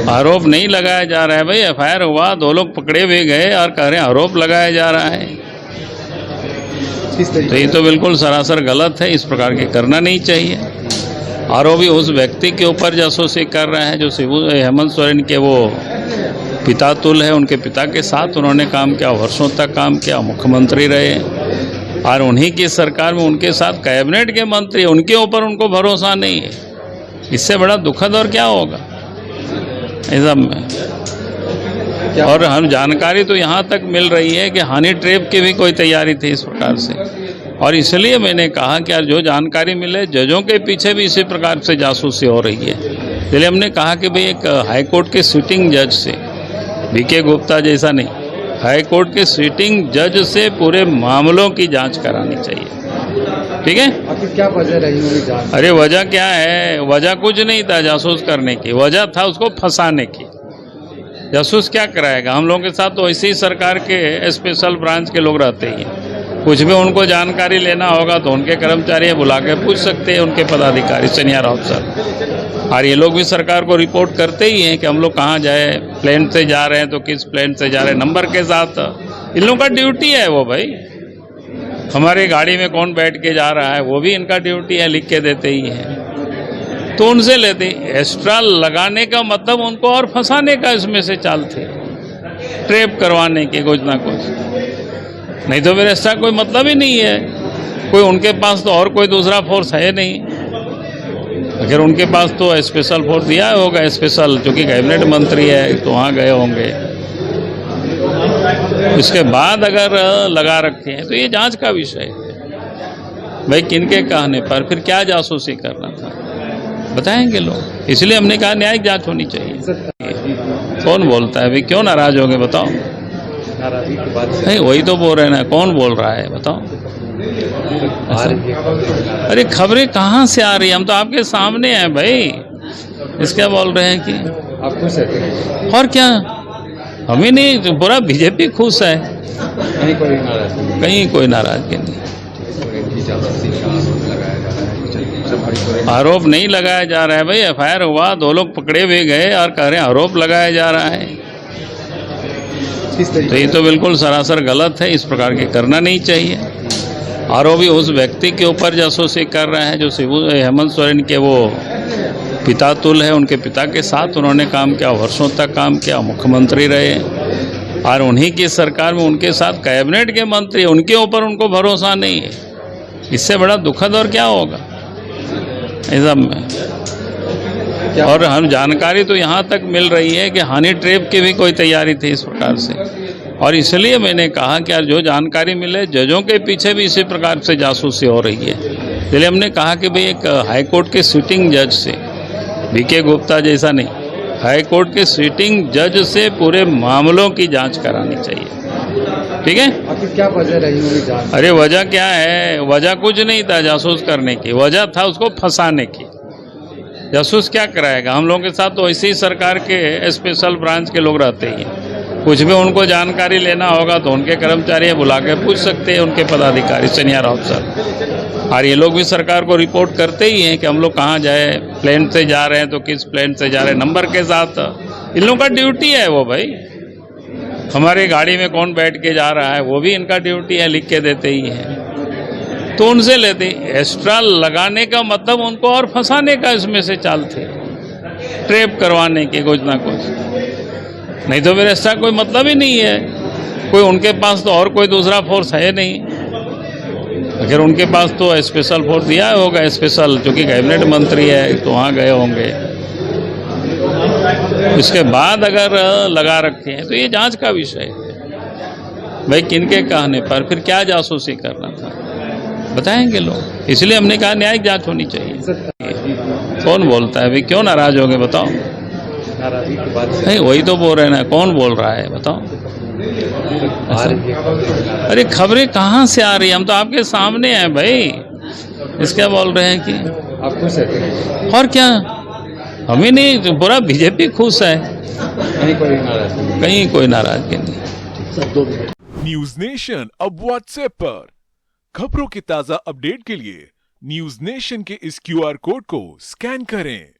आरोप नहीं लगाया जा रहा है भाई, एफआईआर हुआ, 2 लोग पकड़े हुए गए और कह रहे हैं आरोप लगाया जा रहा है। तो ये तो बिल्कुल सरासर गलत है, इस प्रकार के करना नहीं चाहिए। आरोपी उस व्यक्ति के ऊपर जासूसी कर रहे हैं जो हेमंत सोरेन के वो पिता तुल है, उनके पिता के साथ उन्होंने काम किया, वर्षों तक काम किया, मुख्यमंत्री रहे और उन्हीं की सरकार में उनके साथ कैबिनेट के मंत्री, उनके ऊपर उनको भरोसा नहीं है। इससे बड़ा दुखद और क्या होगा इस सब में। और हम जानकारी तो यहाँ तक मिल रही है कि हनी ट्रैप की भी कोई तैयारी थी इस प्रकार से, और इसलिए मैंने कहा कि यार जो जानकारी मिले, जजों के पीछे भी इसी प्रकार से जासूसी हो रही है। इसलिए हमने कहा कि भाई एक हाईकोर्ट के सिटिंग जज से, बीके गुप्ता जैसा नहीं, हाईकोर्ट के सिटिंग जज से पूरे मामलों की जांच करानी चाहिए। ठीक है, आखिर क्या वजह रही होगी जांच? अरे वजह क्या है, वजह कुछ नहीं था जासूस करने की, वजह था उसको फंसाने की। जासूस क्या कराएगा? हम लोगों के साथ तो ऐसे ही सरकार के स्पेशल ब्रांच के लोग रहते ही हैं। कुछ भी उनको जानकारी लेना होगा तो उनके कर्मचारी बुला के पूछ सकते हैं, उनके पदाधिकारी, सीनियर ऑफिसर। और ये लोग भी सरकार को रिपोर्ट करते ही हैं कि हम लोग कहाँ जाए, प्लेन से जा रहे हैं तो किस प्लेन से जा रहे हैं, नंबर के साथ। इन लोगों का ड्यूटी है वो भाई। हमारी गाड़ी में कौन बैठ के जा रहा है वो भी इनका ड्यूटी है, लिख के देते ही हैं। तो उनसे लेते एक्स्ट्रा लगाने का मतलब उनको और फंसाने का इसमें से चाल थे, ट्रैप करवाने के कुछ ना कुछ। नहीं तो फिर ऐसा कोई मतलब ही नहीं है। कोई उनके पास तो और कोई दूसरा फोर्स है नहीं। अगर उनके पास तो स्पेशल फोर्स दिया होगा, स्पेशल, क्योंकि कैबिनेट मंत्री है तो वहाँ गए होंगे। इसके बाद अगर लगा रखे हैं तो ये जांच का विषय है भाई। किनके कहने पर फिर क्या जासूसी करना था बताएंगे लोग। इसलिए हमने कहा न्यायिक जांच होनी चाहिए। कौन बोलता है भाई? क्यों नाराज होगे बताओ? नहीं, वही तो बोल रहे हैं ना। कौन बोल रहा है बताओ? अरे खबरें कहाँ से आ रही है? हम तो आपके सामने हैं भाई। इसका बोल रहे हैं कि आप खुश हैं? और क्या, हमें नहीं, पूरा बीजेपी खुश है। कहीं कोई नाराजगी नहीं। आरोप नहीं लगाया जा रहा है भाई, एफआईआर हुआ, 2 लोग पकड़े हुए गए और कह रहे हैं आरोप लगाया जा रहा है। तो ये तो बिल्कुल सरासर गलत है, इस प्रकार के करना नहीं चाहिए। आरोपी उस व्यक्ति के ऊपर जासूसी कर रहे हैं जो हेमंत सोरेन के वो पिता तुल है, उनके पिता के साथ उन्होंने काम किया, वर्षों तक काम किया, मुख्यमंत्री रहे और उन्हीं की सरकार में उनके साथ कैबिनेट के मंत्री, उनके ऊपर उनको भरोसा नहीं है। इससे बड़ा दुखद और क्या होगा इस सब में। और हम जानकारी तो यहाँ तक मिल रही है कि हनी ट्रैप की भी कोई तैयारी थी इस प्रकार से, और इसलिए मैंने कहा कि यार जो जानकारी मिले, जजों के पीछे भी इसी प्रकार से जासूसी हो रही है। इसलिए हमने कहा कि भाई एक हाईकोर्ट के सिटिंग जज से, बीके गुप्ता जैसा नहीं, हाईकोर्ट के सिटिंग जज से पूरे मामलों की जांच करानी चाहिए। ठीक है, आखिर क्या वजह रही होगी जांच? अरे वजह क्या है, वजह कुछ नहीं था जासूस करने की, वजह था उसको फंसाने की। जासूस क्या कराएगा? हम लोगों के साथ तो ऐसे ही सरकार के स्पेशल ब्रांच के लोग रहते ही हैं। कुछ भी उनको जानकारी लेना होगा तो उनके कर्मचारी बुला के पूछ सकते हैं, उनके पदाधिकारी, सीनियर ऑफिसर। और ये लोग भी सरकार को रिपोर्ट करते ही हैं कि हम लोग कहाँ जाए, प्लेन से जा रहे हैं तो किस प्लेन से जा रहे हैं, नंबर के साथ। इन लोगों का ड्यूटी है वो भाई। हमारी गाड़ी में कौन बैठ के जा रहा है वो भी इनका ड्यूटी है, लिख के देते ही हैं। तो उनसे लेते एक्स्ट्रा लगाने का मतलब उनको और फंसाने का इसमें से चाल थे, ट्रैप करवाने के कुछ ना कुछ। नहीं तो फिर ऐसा कोई मतलब ही नहीं है। कोई उनके पास तो और कोई दूसरा फोर्स है नहीं। अगर उनके पास तो स्पेशल फोर्स दिया होगा, स्पेशल, क्योंकि कैबिनेट मंत्री है तो वहाँ गए होंगे। इसके बाद अगर लगा रखे हैं तो ये जांच का विषय है भाई। किनके कहने पर फिर क्या जासूसी करना था बताएंगे लोग। इसलिए हमने कहा न्यायिक जांच होनी चाहिए। कौन बोलता है भाई? क्यों नाराज होगे बताओ? नहीं, वही तो बोल रहे हैं ना। कौन बोल रहा है बताओ? अरे खबरें कहाँ से आ रही है? हम तो आपके सामने हैं भाई। इसका बोल रहे हैं कि आप खुश हैं? और क्या, हमें नहीं, पूरा बीजेपी खुश है। कहीं कोई नाराजगी नहीं। न्यूज नेशन अब व्हाट्सएप पर खबरों की ताजा अपडेट के लिए न्यूज नेशन के इस क्यूआर कोड को स्कैन करें